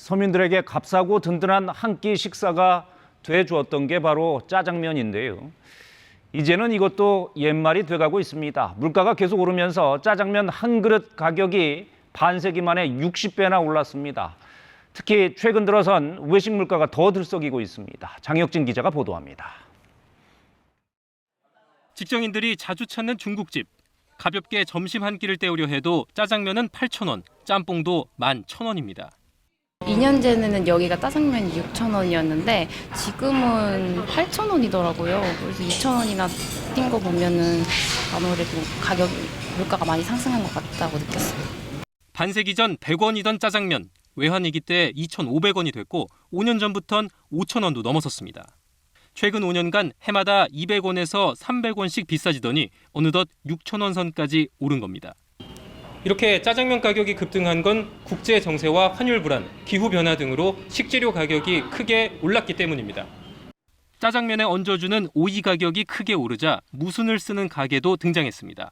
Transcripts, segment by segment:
서민들에게 값싸고 든든한 한 끼 식사가 돼주었던 게 바로 짜장면인데요. 이제는 이것도 옛말이 돼가고 있습니다. 물가가 계속 오르면서 짜장면 한 그릇 가격이 반세기 만에 60배나 올랐습니다. 특히 최근 들어선 외식 물가가 더 들썩이고 있습니다. 장혁진 기자가 보도합니다. 직장인들이 자주 찾는 중국집. 가볍게 점심 한 끼를 때우려 해도 짜장면은 8,000원, 짬뽕도 11,000원입니다. 2년 전에는 여기가 짜장면이 6,000원이었는데 지금은 8,000원이더라고요. 그래서 2,000원이나 뛴 거 보면은 아무래도 물가가 많이 상승한 것 같다고 느꼈어요. 반세기 전 100원이던 짜장면, 외환위기 때 2,500원이 됐고 5년 전부턴 5,000원도 넘어섰습니다. 최근 5년간 해마다 200원에서 300원씩 비싸지더니 어느덧 6,000원 선까지 오른 겁니다. 이렇게 짜장면 가격이 급등한 건 국제 정세와 환율 불안, 기후 변화 등으로 식재료 가격이 크게 올랐기 때문입니다. 짜장면에 얹어주는 오이 가격이 크게 오르자 무순을 쓰는 가게도 등장했습니다.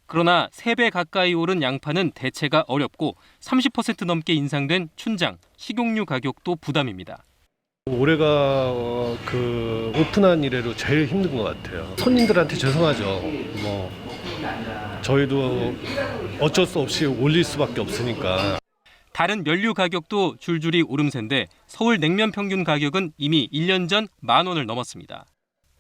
그러나 3배 가까이 오른 양파는 대체가 어렵고 30% 넘게 인상된 춘장, 식용유 가격도 부담입니다. 올해가 오픈한 이래로 제일 힘든 것 같아요. 손님들한테 죄송하죠. 저희도 어쩔 수 없이 올릴 수밖에 없으니까. 다른 면류 가격도 줄줄이 오름세인데 서울 냉면 평균 가격은 이미 1년 전 10,000원을 넘었습니다.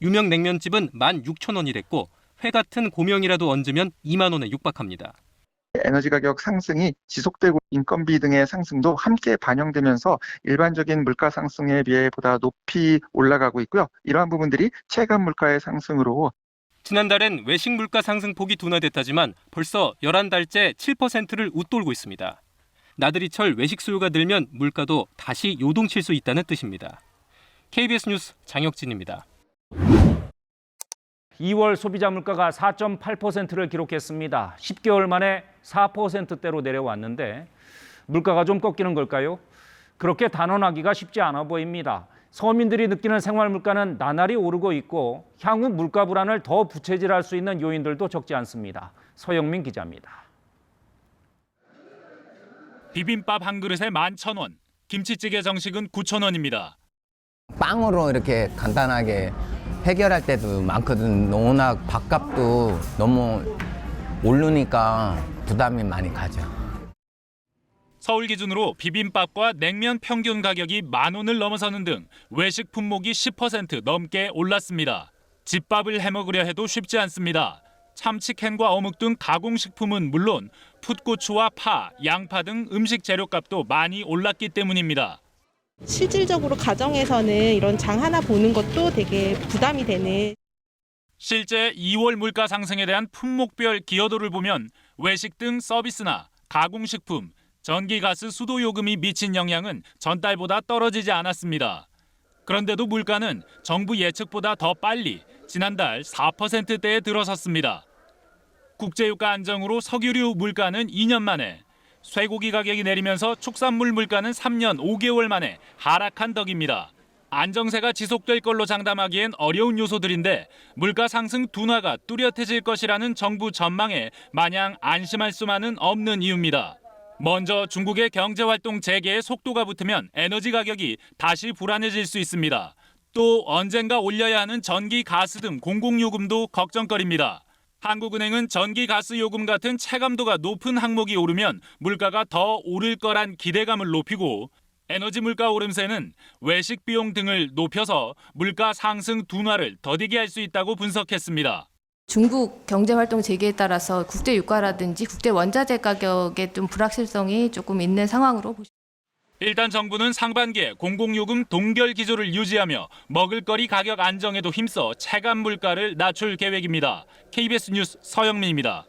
유명 냉면집은 16,000원이 됐고 회 같은 고명이라도 얹으면 20,000원에 육박합니다. 에너지 가격 상승이 지속되고 인건비 등의 상승도 함께 반영되면서 일반적인 물가 상승에 비해 보다 높이 올라가고 있고요. 이러한 부분들이 체감 물가의 상승으로 지난달엔 외식 물가 상승폭이 둔화됐다지만 벌써 11달째 7%를 웃돌고 있습니다. 나들이철 외식 수요가 늘면 물가도 다시 요동칠 수 있다는 뜻입니다. KBS 뉴스 장혁진입니다. 2월 소비자 물가가 4.8%를 기록했습니다. 10개월 만에 4%대로 내려왔는데 물가가 좀 꺾이는 걸까요? 그렇게 단언하기가 쉽지 않아 보입니다. 서민들이 느끼는 생활 물가는 나날이 오르고 있고 향후 물가 불안을 더 부채질할 수 있는 요인들도 적지 않습니다. 서영민 기자입니다. 비빔밥 한 그릇에 11,000원, 김치찌개 정식은 9,000원입니다. 빵으로 이렇게 간단하게 해결할 때도 많거든. 워낙 밥값도 너무 오르니까 부담이 많이 가죠. 서울 기준으로 비빔밥과 냉면 평균 가격이 10,000원을 넘어서는 등 외식 품목이 10% 넘게 올랐습니다. 집밥을 해먹으려 해도 쉽지 않습니다. 참치캔과 어묵 등 가공식품은 물론 풋고추와 파, 양파 등 음식 재료값도 많이 올랐기 때문입니다. 실질적으로 가정에서는 이런 장 하나 보는 것도 되게 부담이 되는. 실제 2월 물가 상승에 대한 품목별 기여도를 보면 외식 등 서비스나 가공식품, 전기, 가스, 수도 요금이 미친 영향은 전달보다 떨어지지 않았습니다. 그런데도 물가는 정부 예측보다 더 빨리 지난달 4%대에 들어섰습니다. 국제유가 안정으로 석유류 물가는 2년 만에, 쇠고기 가격이 내리면서 축산물 물가는 3년 5개월 만에 하락한 덕입니다. 안정세가 지속될 걸로 장담하기엔 어려운 요소들인데 물가 상승 둔화가 뚜렷해질 것이라는 정부 전망에 마냥 안심할 수만은 없는 이유입니다. 먼저 중국의 경제활동 재개에 속도가 붙으면 에너지 가격이 다시 불안해질 수 있습니다. 또 언젠가 올려야 하는 전기, 가스 등 공공요금도 걱정거리입니다. 한국은행은 전기, 가스 요금 같은 체감도가 높은 항목이 오르면 물가가 더 오를 거란 기대감을 높이고 에너지 물가 오름세는 외식 비용 등을 높여서 물가 상승 둔화를 더디게 할 수 있다고 분석했습니다. 중국 경제활동 재개에 따라서 국제 유가라든지 국제 원자재 가격의 좀 불확실성이 조금 있는 상황으로 보시면. 일단 정부는 상반기에 공공요금 동결 기조를 유지하며 먹을거리 가격 안정에도 힘써 체감 물가를 낮출 계획입니다. KBS 뉴스 서영민입니다.